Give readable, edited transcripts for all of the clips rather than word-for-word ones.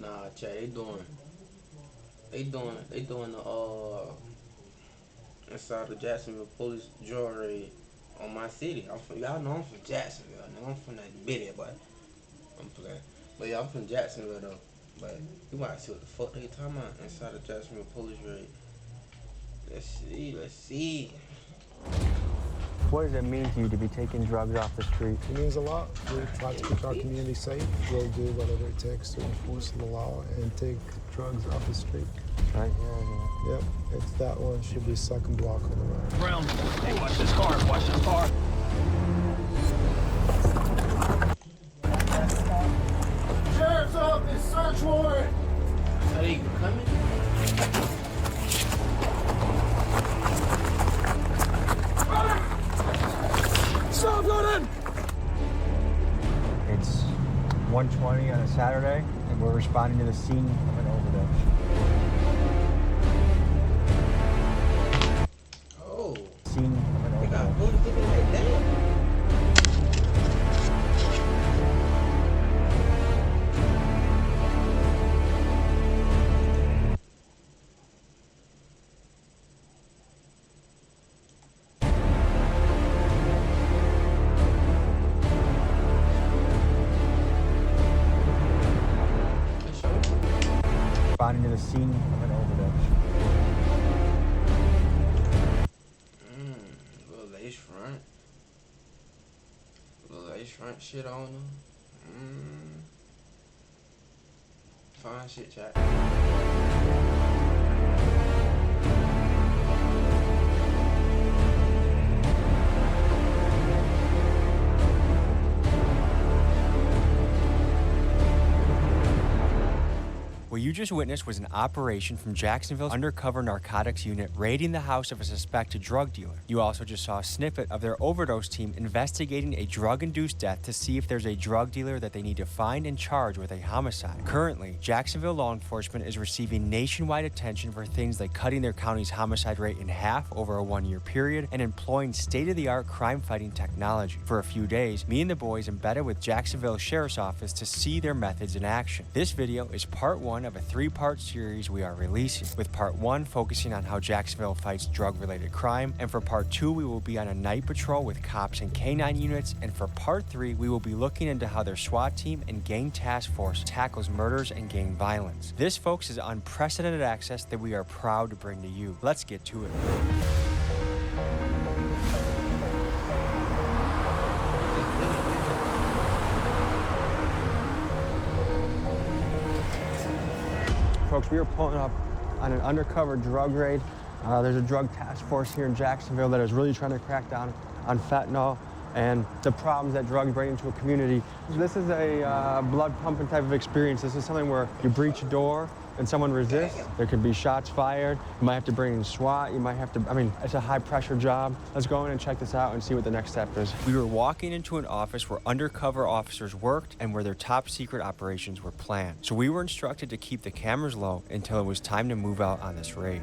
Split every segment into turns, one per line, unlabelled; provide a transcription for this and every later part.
Nah, Chad, they doing the inside the Jacksonville police drug raid on my city. Y'all know I'm from Jacksonville, nigga. I'm from that bitty, but I'm playing. But yeah, I'm from Jacksonville though. But you might see what the fuck they talking about inside the Jacksonville police raid. Let's see.
What does it mean to you to be taking drugs off the street?
It means a lot. We try to keep our community safe. We'll do whatever it takes to enforce the law and take drugs off the street.
Right here, isn't it?
Yep, it's that one. Should be second block on the right.
Brown, hey, watch this car. Watch this car.
Sheriff's office, search warrant!
Are they coming?
Stop running!
It's 1:20 on a Saturday, and we're responding to the scene of an overdose.
Oh,
Scene of an
they got
overdose.
police looking like that.
Responding to the scene of an overdose.
Little lace front shit on them. Fine shit, chat.
What you just witnessed was an operation from Jacksonville's undercover narcotics unit raiding the house of a suspected drug dealer. You also just saw a snippet of their overdose team investigating a drug-induced death to see if there's a drug dealer that they need to find and charge with a homicide. Currently, Jacksonville law enforcement is receiving nationwide attention for things like cutting their county's homicide rate in half over a one-year period and employing state-of-the-art crime-fighting technology. For a few days, me and the boys embedded with Jacksonville Sheriff's Office to see their methods in action. This video is part one of a three-part series we are releasing, with part one focusing on how Jacksonville fights drug-related crime, and for part two we will be on a night patrol with cops and K-9 units, and for part three we will be looking into how their SWAT team and gang task force tackles murders and gang violence. This, folks, is unprecedented access that we are proud to bring to you. Let's get to it. Folks, we are pulling up on an undercover drug raid. There's a drug task force here in Jacksonville that is really trying to crack down on fentanyl and the problems that drugs bring into a community. This is a blood pumping type of experience. This is something where you breach a door and someone resists. There could be shots fired. You might have to bring in SWAT. You might have to, it's a high pressure job. Let's go in and check this out and see what the next step is. We were walking into an office where undercover officers worked and where their top secret operations were planned. So we were instructed to keep the cameras low until it was time to move out on this raid.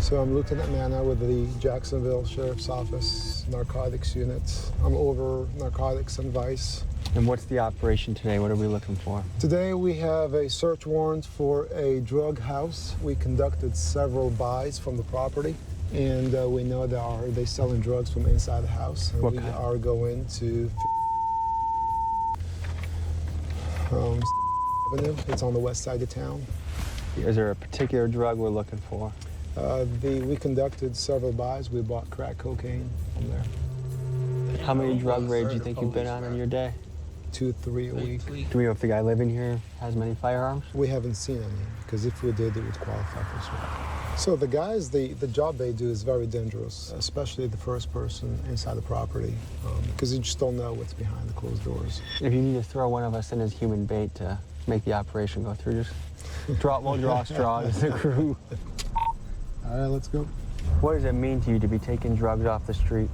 So I'm Lieutenant Manna with the Jacksonville Sheriff's Office Narcotics Unit. I'm over narcotics and vice.
And what's the operation today? What are we looking for?
Today we have a search warrant for a drug house. We conducted several buys from the property, and we know they're selling drugs from inside the house. And we are going to Avenue. It's on the west side of town.
Is there a particular drug we're looking for?
We conducted several buys. We bought crack cocaine from there.
How many drug raids do you think you've been on in your day?
2, 3 a week.
Do we know if the guy living here has many firearms?
We haven't seen any, because if we did, it would qualify for SWAT. So the guys, the job they do is very dangerous, especially the first person inside the property, because you just don't know what's behind the closed doors.
If you need to throw one of us in as human bait to make the operation go through, just we'll draw a straw as a crew.
All right, let's go.
What does it mean to you to be taking drugs off the street?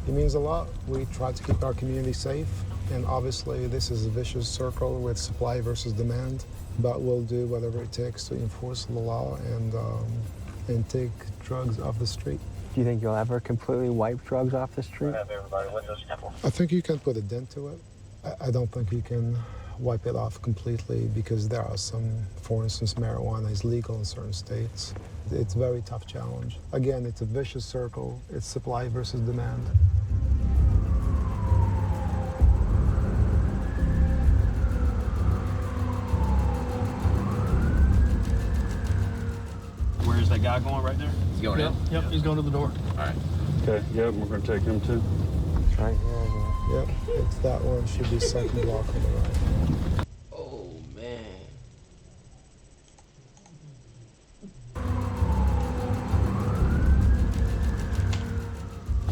It means a lot. We try to keep our community safe, and obviously this is a vicious circle with supply versus demand, but we'll do whatever it takes to enforce the law and take drugs off the street.
Do you think you'll ever completely wipe drugs off the street?
I think you can put a dent to it. I don't think you can wipe it off completely because there are some, for instance, marijuana is legal in certain states. It's a very tough challenge. Again, it's a vicious circle. It's supply versus demand.
Where's that guy going right there?
He's going in?
Yep, he's going to the door.
All right.
Okay, yep, we're gonna take him too.
Right here. Yep, it's that one. Should be second block on the right.
Oh man.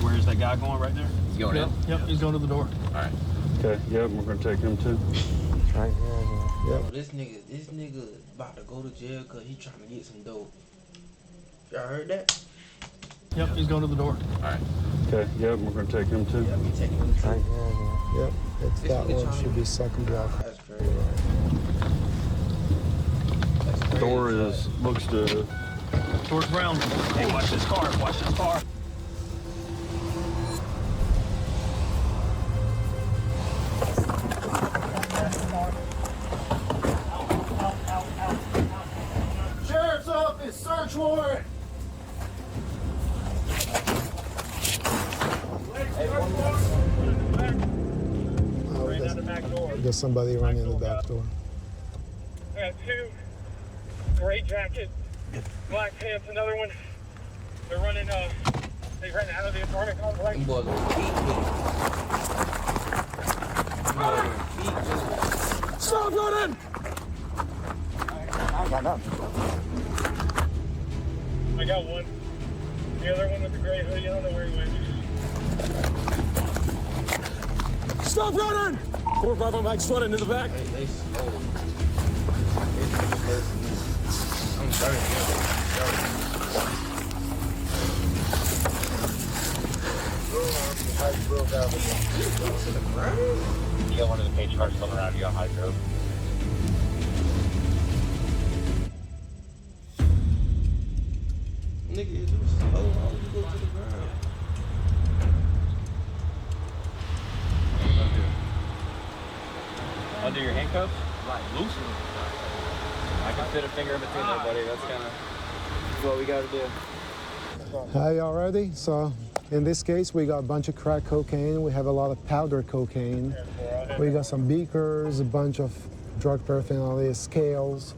Where's that guy going right there?
He's going in?
Yep, he's going to the door.
All right.
Okay, yep, we're gonna take him too.
Right here. Yep.
Oh, this nigga about to go to jail because he trying to get some dope. Y'all heard that?
Yep, he's going to the door.
All right.
Okay, yep, we're gonna take him too.
Yeah, we taking him too.
Right here. Yep, it's
This
that
nigga
one.
trying
Should
to-
be second block.
That's crazy.
Right.
That's crazy.
Door looks to,
Towards Brown. Hey, watch this car. Watch this car.
Sheriff's Office, search warrant!
There's somebody running in the back door.
I got two gray jacket, black pants, another one. They're running, they ran out of the apartment complex.
Them boys gonna feet with it. Them boys gonna feet with it.
Stop running!
I got one. The other one with the gray hoodie, I don't know where he went.
Stop running! 4-5 Mike's running in the back.
They slow. They slow for me. I'm dirty. To the ground?
You got one of the page cars coming around you on hydro.
Nigga, you slow. How would you go to the ground?
Under your handcuffs? Like loosen them. I can fit a finger in between there, buddy. That's kind of what we got to do.
Hi, y'all ready? So, in this case, we got a bunch of crack cocaine. We have a lot of powder cocaine. We got some beakers, a bunch of drug paraphernalia, scales.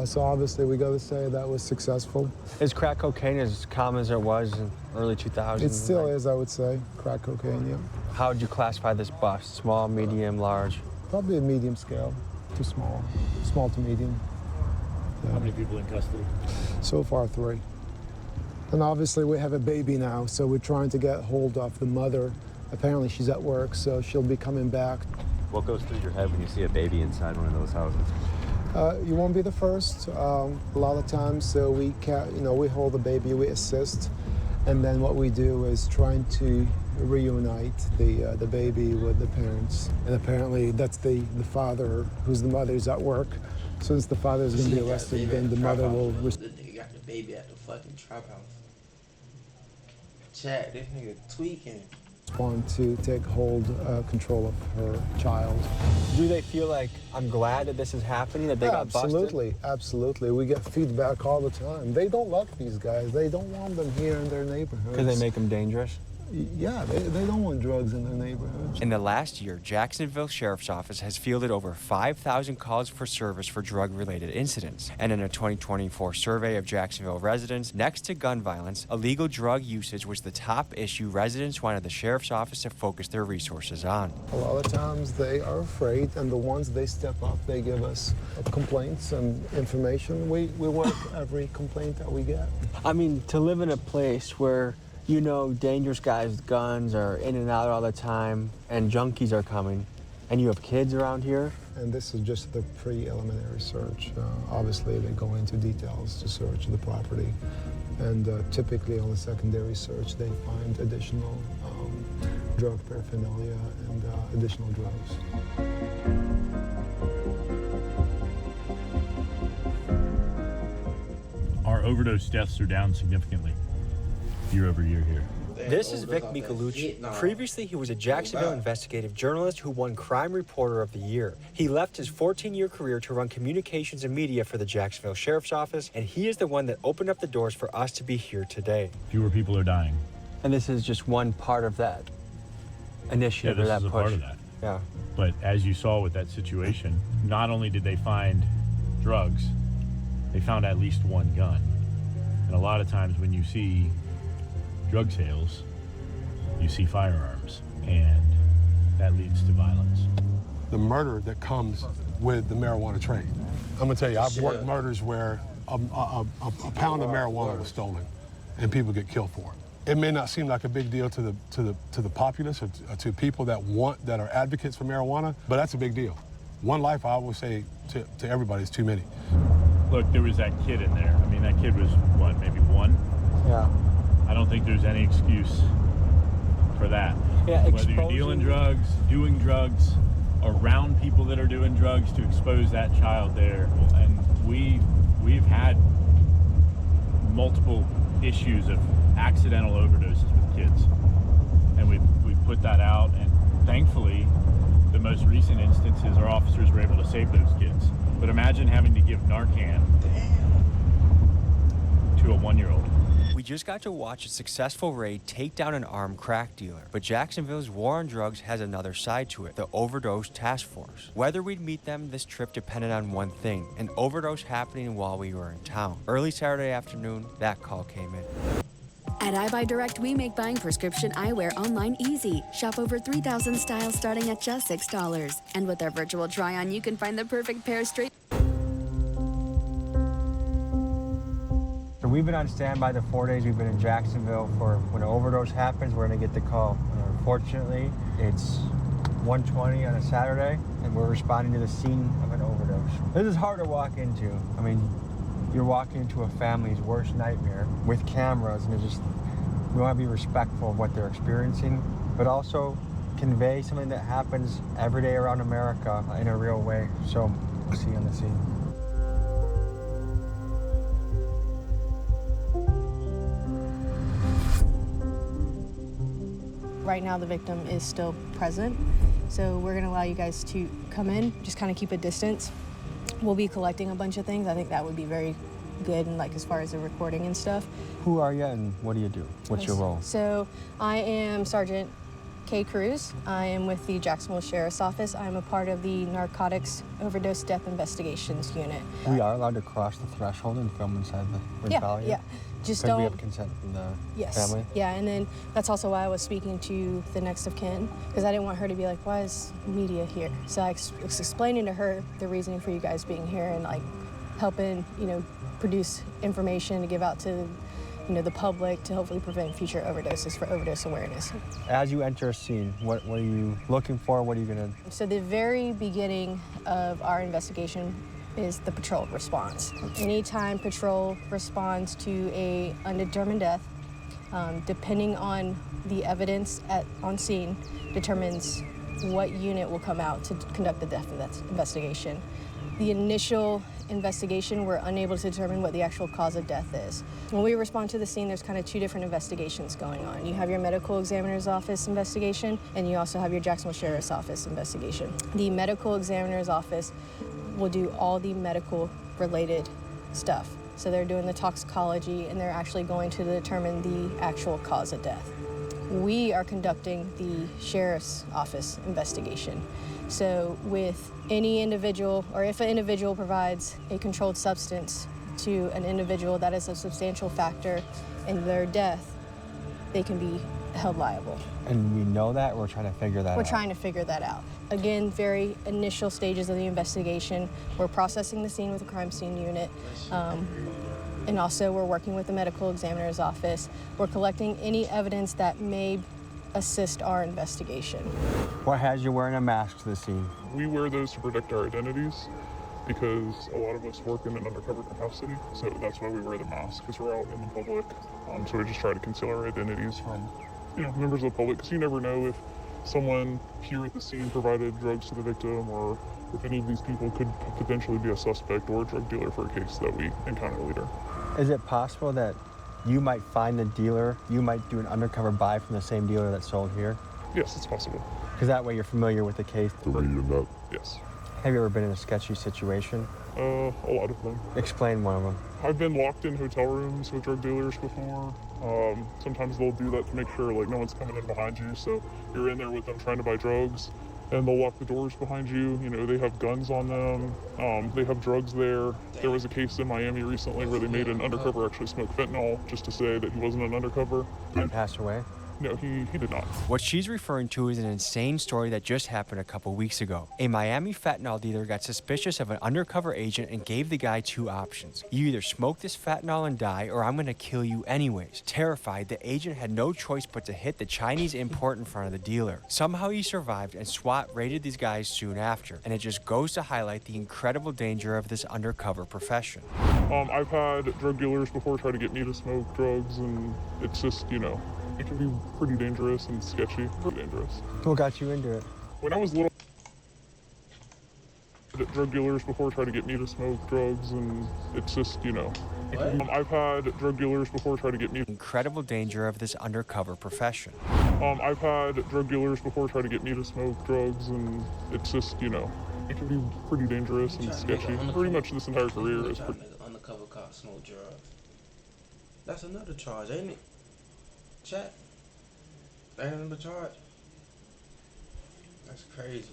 So obviously, we got to say that was successful.
Is crack cocaine as common as it was in early 2000s?
It still is, I would say, crack cocaine, yeah.
How would you classify this bust? Small, medium, large?
Probably a medium scale, too small, small to medium.
How many people in custody?
So far, 3. And obviously, we have a baby now, so we're trying to get hold of the mother. Apparently, she's at work, so she'll be coming back.
What goes through your head when you see a baby inside one of those houses?
You won't be the first. A lot of times, so we can't, we hold the baby, we assist, and then what we do is trying to reunite the baby with the parents. And apparently, that's the father, who's the mother's at work. Since the father is going to be arrested, then the mother will.
This nigga got the baby at the fucking trap house. Chat, this nigga tweaking.
Want to take control of her child.
Do they feel like, I'm glad that this is happening, that they got busted?
Absolutely, absolutely. We get feedback all the time. They don't like these guys. They don't want them here in their neighborhoods.
Because they make them dangerous?
Yeah, they don't want drugs in their neighborhoods.
In the last year, Jacksonville Sheriff's Office has fielded over 5,000 calls for service for drug-related incidents. And in a 2024 survey of Jacksonville residents, next to gun violence, illegal drug usage was the top issue residents wanted the Sheriff's Office to focus their resources on.
A lot of times they are afraid, and the ones they step up, they give us complaints and information. We work every complaint that we get.
I mean, to live in a place where dangerous guys with guns are in and out all the time, and junkies are coming, and you have kids around here.
And this is just the preliminary search. Obviously, they go into details to search the property. And typically on the secondary search, they find additional drug paraphernalia and additional drugs.
Our overdose deaths are down significantly year over year here.
This is Vic Michelucci. Previously, he was a Jacksonville investigative journalist who won Crime Reporter of the Year. He left his 14-year career to run communications and media for the Jacksonville Sheriff's Office, and he is the one that opened up the doors for us to be here today.
Fewer people are dying.
And this is just one part of that initiative,
Yeah,
or
this
that
is a
push.
part of that.
Yeah.
But as you saw with that situation, not only did they find drugs, they found at least one gun. And a lot of times when you see drug sales, you see firearms, and that leads to violence.
The murder that comes with the marijuana trade. I'm gonna tell you, I've worked murders where a pound of marijuana was stolen, and people get killed for it. It may not seem like a big deal to the populace or to people that are advocates for marijuana, but that's a big deal. One life, I always say to everybody, is too many.
Look, there was that kid in there. I mean, that kid was, what, maybe one?
Yeah.
I don't think there's any excuse for that.
Yeah,
Whether you're dealing drugs, doing drugs, around people that are doing drugs, to expose that child there. And we've had multiple issues of accidental overdoses with kids. And we've put that out, and thankfully, the most recent instances, our officers were able to save those kids. But imagine having to give Narcan to a 1-year-old.
We just got to watch a successful raid take down an armed crack dealer. But Jacksonville's war on drugs has another side to it, the Overdose Task Force. Whether we'd meet them this trip depended on one thing, an overdose happening while we were in town. Early Saturday afternoon, that call came in.
At iBuyDirect, we make buying prescription eyewear online easy. Shop over 3,000 styles starting at just $6. And with our virtual try-on, you can find the perfect pair straight.
So we've been on standby the 4 days we've been in Jacksonville for when an overdose happens, we're gonna get the call. Unfortunately, it's 1:20 on a Saturday, and we're responding to the scene of an overdose. This is hard to walk into. I mean, you're walking into a family's worst nightmare with cameras, and we want to be respectful of what they're experiencing, but also convey something that happens every day around America in a real way. So we'll see you on the scene.
Right now the victim is still present, so we're going to allow you guys to come in, just kind of keep a distance. We'll be collecting a bunch of things. I think that would be very good, and like as far as the recording and stuff.
Who are you and what do you do? What's your role?
So I am Sergeant Kay Cruz. I am with the Jacksonville Sheriff's Office. I'm a part of the Narcotics Overdose Death Investigations Unit.
We are allowed to cross the threshold and film inside the rebellion?
Yeah. Just
because
don't.
we have consent from the family?
Yeah, and then that's also why I was speaking to the next of kin, because I didn't want her to be like, why is media here? So I was explaining to her the reasoning for you guys being here and like helping, produce information to give out to, the public to hopefully prevent future overdoses for overdose awareness.
As you enter a scene, what are you looking for? What are you gonna?
So the very beginning of our investigation is the patrol response. Anytime patrol responds to a undetermined death, depending on the evidence on scene, determines what unit will come out to conduct the death investigation. The initial investigation, we're unable to determine what the actual cause of death is. When we respond to the scene, there's kind of two different investigations going on. You have your medical examiner's office investigation, and you also have your Jacksonville Sheriff's Office investigation. The medical examiner's office will do all the medical related stuff. So they're doing the toxicology, and they're actually going to determine the actual cause of death. We are conducting the Sheriff's Office investigation. So with any individual, or if an individual provides a controlled substance to an individual that is a substantial factor in their death, they can be held liable.
And we know that, or we're trying to figure that out?
We're trying to figure that out. Again, very initial stages of the investigation. We're processing the scene with the crime scene unit. And also we're working with the medical examiner's office. We're collecting any evidence that may assist our investigation.
What has you wearing a mask to the scene?
We wear those to protect our identities because a lot of us work in an undercover capacity, so that's why we wear the mask, because we're out in the public. So we just try to conceal our identities from members of the public, because you never know if someone here at the scene provided drugs to the victim, or if any of these people could potentially be a suspect or a drug dealer for a case that we encounter later.
Is it possible that you might find the dealer, you might do an undercover buy from the same dealer that sold here?
Yes, it's possible.
Because that way you're familiar with the case.
Yes.
Have you ever been in a sketchy situation?
A lot of them.
Explain one of them.
I've been locked in hotel rooms with drug dealers before. Sometimes they'll do that to make sure like no one's coming in behind you, so you're in there with them trying to buy drugs, and they'll lock the doors behind you. You know, they have guns on them. They have drugs there. There was a case in Miami recently where they made an undercover actually smoke fentanyl just to say that he wasn't an undercover.
And passed away?
No, he did not.
What she's referring to is an insane story that just happened a couple weeks ago. A Miami fentanyl dealer got suspicious of an undercover agent and gave the guy two options. You either smoke this fentanyl and die, or I'm gonna kill you anyways. Terrified, the agent had no choice but to hit the Chinese import in front of the dealer. Somehow he survived, and SWAT raided these guys soon after. And it just goes to highlight the incredible danger of this undercover profession.
I've had drug dealers before try to get me to smoke drugs, and it's just, you know, it can be pretty dangerous and sketchy. Pretty dangerous.
What got you into it?
When I was little, drug dealers before try to get me to smoke drugs, and it's just, you know. I've had drug dealers before try to get me.
Incredible danger of this undercover profession.
I've had drug dealers before try to get me to smoke drugs, and it's just, you know, it can be pretty dangerous and sketchy. Pretty much this entire career is pretty.
Undercover cop smoke drugs. That's another charge, ain't it? Chat. Ain't another charge. That's crazy.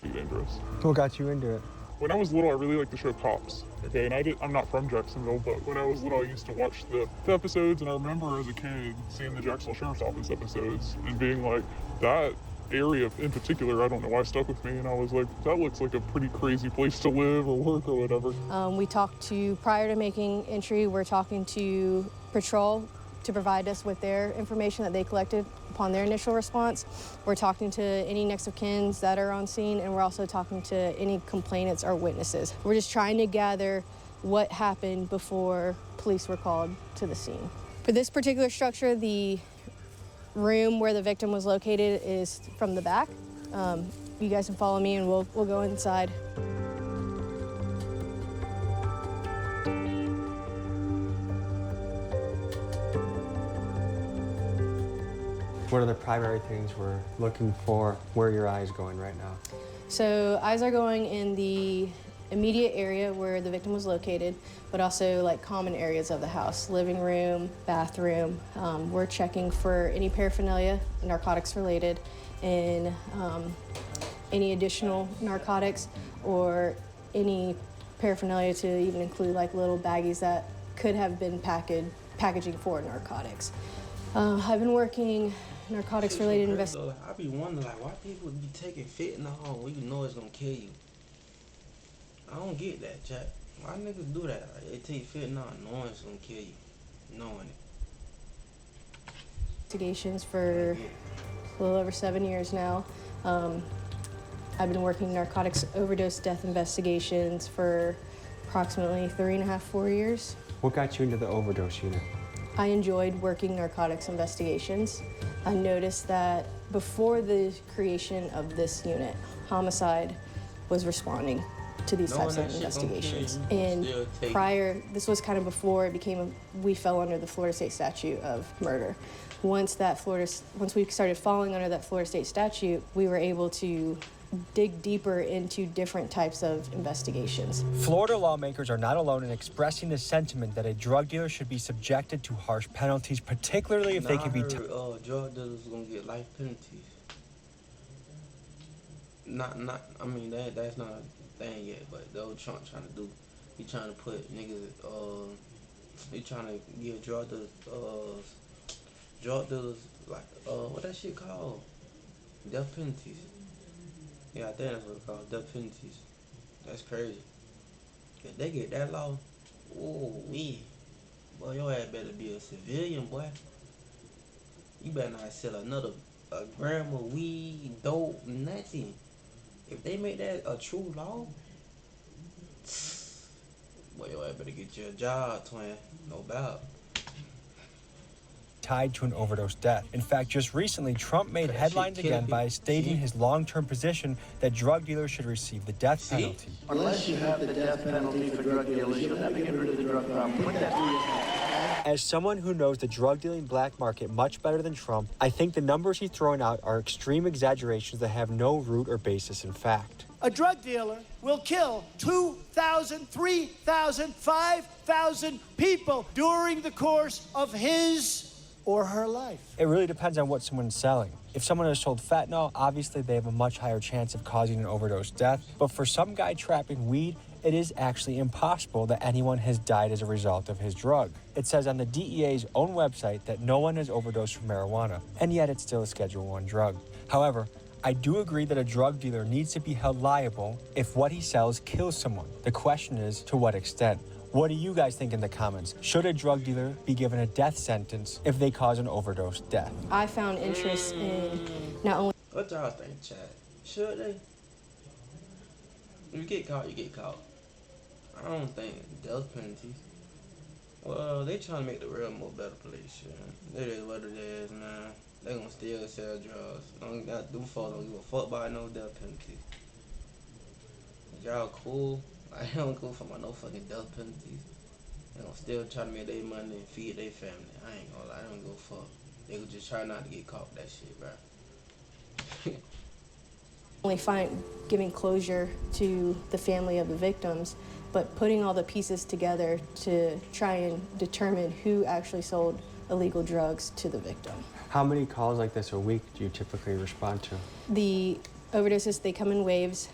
Dangerous.
What got you into it?
When I was little, I really liked the show Cops. Okay, and I'm not from Jacksonville, but when I was little, I used to watch the episodes, and I remember as a kid seeing the Jacksonville Sheriff's Office episodes and being like, that area in particular, I don't know why, stuck with me, and I was like, that looks like a pretty crazy place to live or work or whatever.
We talked to, prior to making entry, we're talking to patrol to provide us with their information that they collected upon their initial response. We're talking to any next of kins that are on scene, and we're also talking to any complainants or witnesses. We're just trying to gather what happened before police were called to the scene. For this particular structure, the room where the victim was located is from the back. You guys can follow me and we'll go inside.
What are the primary things we're looking for? Where are your eyes going right now?
So eyes are going in the immediate area where the victim was located, but also like common areas of the house, living room, bathroom. We're checking for any paraphernalia, narcotics related, and any additional narcotics or any paraphernalia to even include like little baggies that could have been packaging for narcotics. I've been working narcotics related investigations.
I be wondering like why people be taking fentanyl when you know it's gonna kill you. I don't get that, Jack. Why niggas do that? Like, they take fentanyl knowing it's gonna kill you. Knowing it.
Investigations for a little over 7 years now. I've been working narcotics overdose death investigations for approximately 3.5, 4 years.
What got you into the overdose unit?
I enjoyed working narcotics investigations. I noticed that before the creation of this unit, homicide was responding to these types of investigations. And prior, this was kind of before it became, we fell under the Florida State statute of murder. Once we started falling under that Florida State statute, we were able to dig deeper into different types of investigations.
Florida lawmakers are not alone in expressing the sentiment that a drug dealer should be subjected to harsh penalties, particularly if they can be...
drug dealers gonna get life penalties. I mean, that's not a thing yet, but the old Trump trying to do, he trying to put niggas, he trying to give drug dealers, like, what that shit called? Death penalties. Yeah, I think that's what it's called, death penalties. That's crazy. If they get that law, oh, boy, your ass better be a civilian, boy. You better not sell a gram of weed, dope, nothing. If they make that a true law, boy, your ass better get you a job, twin. No doubt.
Tied to an overdose death. In fact, just recently, Trump made headlines again by stating his long-term position that drug dealers should receive the death penalty.
Unless you have the death penalty for drug dealers, you'll never get rid of the drug problem. Put that through your head.
As someone who knows the drug dealing black market much better than Trump, I think the numbers he's throwing out are extreme exaggerations that have no root or basis in fact.
A drug dealer will kill 2,000, 3,000, 5,000 people during the course of his or her life.
It really depends on what someone's selling. If someone has sold fentanyl, obviously they have a much higher chance of causing an overdose death. But for some guy trapping weed, it is actually impossible that anyone has died as a result of his drug. It says on the DEA's own website that no one has overdosed from marijuana, and yet it's still a Schedule I drug. However, I do agree that a drug dealer needs to be held liable if what he sells kills someone. The question is, to what extent? What do you guys think in the comments? Should a drug dealer be given a death sentence if they cause an overdose death?
I found interest in not only...
What y'all think, Chad? Should they? If you get caught, you get caught. I don't think death penalty. Well, they trying to make the world more better place, yeah. It is what it is, man. They gonna still sell drugs. Don't got them folks don't give a fuck about no death penalty. Y'all cool? I don't go for my no fucking death penalties. They gonna still try to make their money and feed their family. I ain't gonna lie, I don't go fuck. They could just try not to get caught with that shit, bro.
Only giving closure to the family of the victims, but putting all the pieces together to try and determine who actually sold illegal drugs to the victim.
How many calls like this a week do you typically respond to?
The overdoses, they come in waves.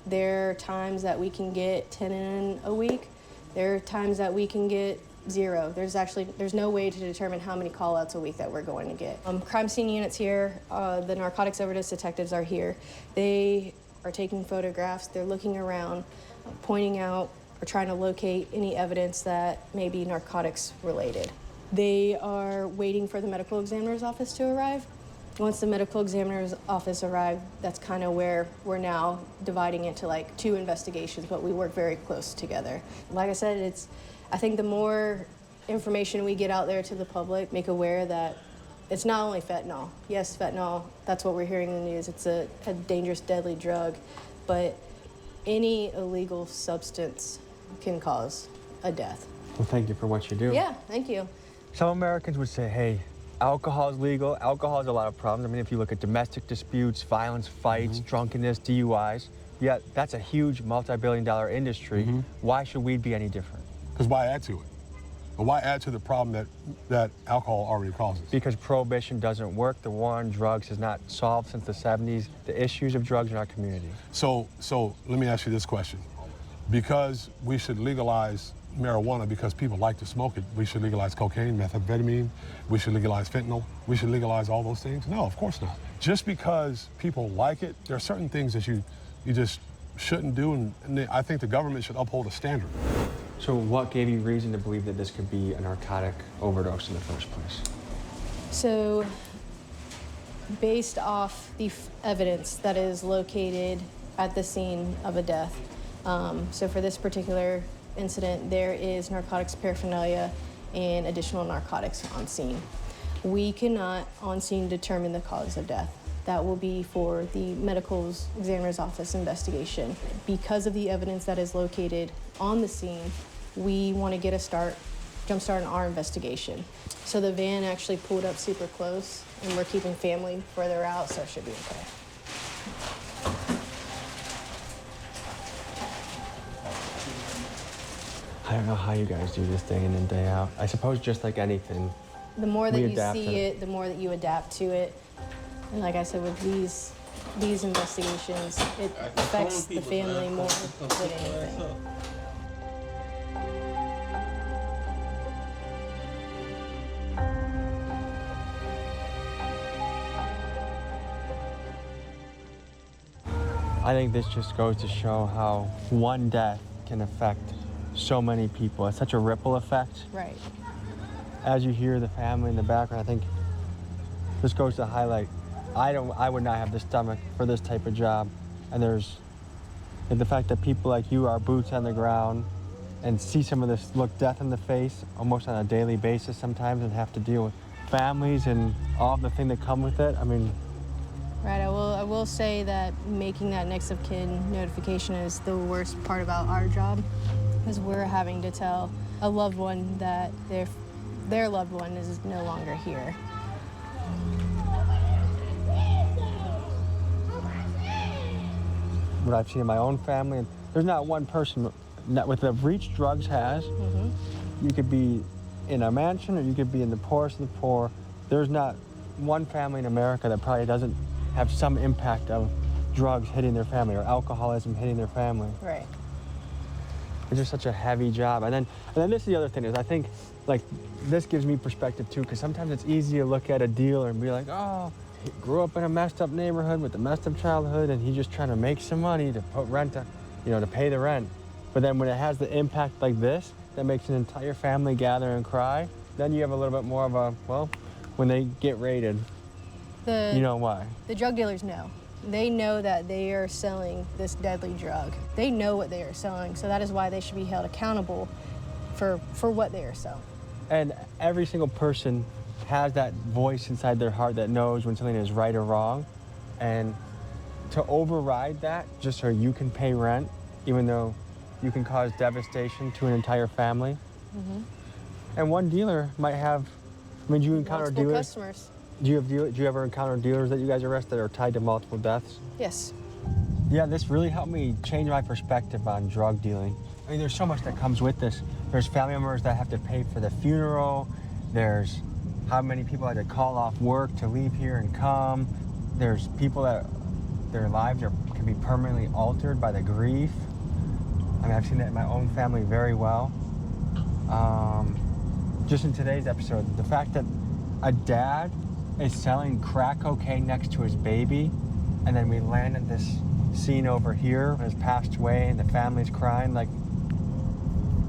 There are times that we can get 10 in a week. There are times that we can get 0. There's no way to determine how many call-outs a week that we're going to get. Crime scene units here, the narcotics overdose detectives are here. They are taking photographs, they're looking around, pointing out or trying to locate any evidence that may be narcotics related. They are waiting for the medical examiner's office to arrive. Once the medical examiner's office arrives, that's kind of where we're now dividing into like 2 investigations, but we work very close together. Like I said, I think the more information we get out there to the public, make aware that it's not only fentanyl. Yes, fentanyl, that's what we're hearing in the news. It's a dangerous, deadly drug, but any illegal substance can cause a death.
Well, thank you for what you do.
Yeah, thank you.
Some Americans would say, hey, alcohol is legal. Alcohol has a lot of problems. I mean, if you look at domestic disputes, violence, fights, drunkenness, DUIs, yeah, that's a huge multi-billion-dollar industry. Why should weed be any different?
Because why add to it? But why add to the problem that alcohol already causes?
Because prohibition doesn't work. The war on drugs has not solved since the 70s the issues of drugs in our community.
So let me ask you this question. Because we should legalize marijuana because people like to smoke it, we should legalize cocaine, methamphetamine, we should legalize fentanyl, we should legalize all those things? No, of course not. Just because people like it, there are certain things that you just shouldn't do, and I think the government should uphold a standard.
So what gave you reason to believe that this could be a narcotic overdose in the first place?
So, based off the evidence that is located at the scene of a death, so for this particular incident, there is narcotics paraphernalia and additional narcotics on scene. We cannot on scene determine the cause of death. That will be for the medical examiner's office investigation. Because of the evidence that is located on the scene, we want to get a jump start on our investigation. So the van actually pulled up super close, and we're keeping family further out, so it should be okay.
I don't know how you guys do this day in and day out. I suppose just like anything,
the more that you see it, the more that you adapt to it. And like I said, with these investigations, it affects the family more than anything.
I think this just goes to show how one death can affect so many people. It's such a ripple effect.
Right.
As you hear the family in the background, I think this goes to highlight, I would not have the stomach for this type of job. And there's the fact that people like you are boots on the ground and see some of this, look death in the face almost on a daily basis sometimes, and have to deal with families and all the thing that come with it. I mean,
right, I will say that making that next of kin notification is the worst part about our job, because we're having to tell a loved one that their loved one is no longer here.
What I've seen in my own family, and there's not one person with the reach drugs has. You could be in a mansion or you could be in the poorest of the poor. There's not one family in America that probably doesn't have some impact of drugs hitting their family or alcoholism hitting their family.
Right.
It's just such a heavy job. And then this is the other thing is I think like this gives me perspective too, because sometimes it's easy to look at a dealer and be like, oh, he grew up in a messed up neighborhood with a messed up childhood and he's just trying to make some money to put rent on, to pay the rent. But then when it has the impact like this, that makes an entire family gather and cry, then you have a little bit more of a, well, when they get raided, you know why.
The drug dealers know. They know that they are selling this deadly drug. They know what they are selling, so that is why they should be held accountable for what they are selling.
And every single person has that voice inside their heart that knows when something is right or wrong. And to override that just so you can pay rent, even though you can cause devastation to an entire family. And one dealer might have, do you encounter
multiple
dealers?
Customers.
Do you ever encounter dealers that you guys arrest that are tied to multiple deaths?
Yes.
Yeah, this really helped me change my perspective on drug dealing. I mean, there's so much that comes with this. There's family members that have to pay for the funeral. There's how many people had to call off work to leave here and come. There's people that their lives can be permanently altered by the grief. I mean, I've seen that in my own family very well. Just in today's episode, the fact that a dad is selling crack cocaine next to his baby, and then we land at this scene over here, has passed away, and the family's crying, like,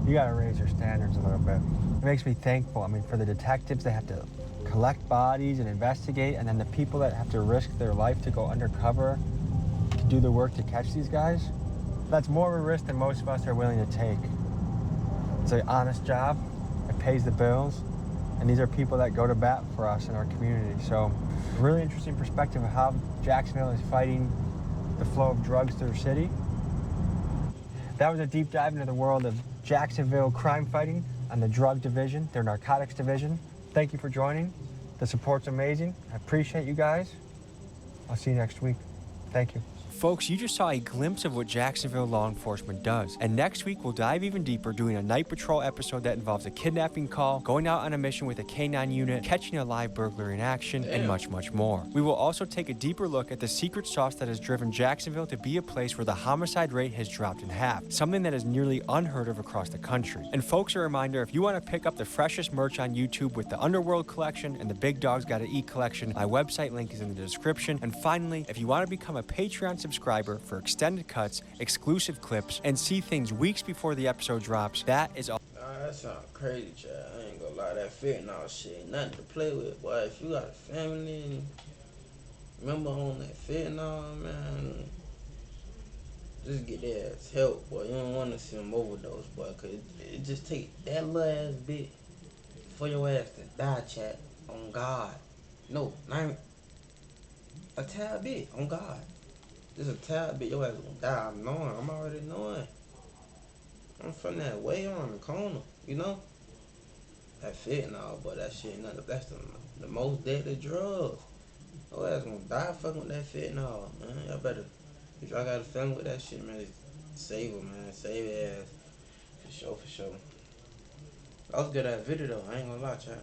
you gotta raise your standards a little bit. It makes me thankful, I mean, for the detectives that have to collect bodies and investigate, and then the people that have to risk their life to go undercover to do the work to catch these guys. That's more of a risk than most of us are willing to take. It's an honest job, it pays the bills, and these are people that go to bat for us in our community. So, a really interesting perspective of how Jacksonville is fighting the flow of drugs through the city. That was a deep dive into the world of Jacksonville crime fighting on the drug division, their narcotics division. Thank you for joining. The support's amazing. I appreciate you guys. I'll see you next week. Thank you. Folks, you just saw a glimpse of what Jacksonville law enforcement does. And next week, we'll dive even deeper, doing a night patrol episode that involves a kidnapping call, going out on a mission with a K-9 unit, catching a live burglary in action, and much, much more. We will also take a deeper look at the secret sauce that has driven Jacksonville to be a place where the homicide rate has dropped in half, something that is nearly unheard of across the country. And folks, a reminder, if you want to pick up the freshest merch on YouTube with the Underworld collection and the Big Dogs Gotta Eat collection, my website link is in the description. And finally, if you want to become a Patreon subscriber for extended cuts, exclusive clips, and see things weeks before the episode drops, that is all.
Nah, that sound crazy, child. I ain't gonna lie, that fentanyl shit ain't nothing to play with. Boy, if you got a family and remember on that fentanyl, man, just get their ass help, boy. You don't want to see them overdose, boy, because it just take that little ass bit for your ass to die, chat, on God. No, not even a tad bit, on God. Just a tad bit, your ass gonna die. I'm already knowing. I'm from that way on the corner, you know? That fentanyl, but that shit, nothing. That's the most deadly drugs. Your ass gonna die fucking with that fentanyl, man. Y'all better, if y'all got a family with that shit, man, save them, man. Save your ass. For sure, for sure. That was good at video, though. I ain't gonna lie, chat.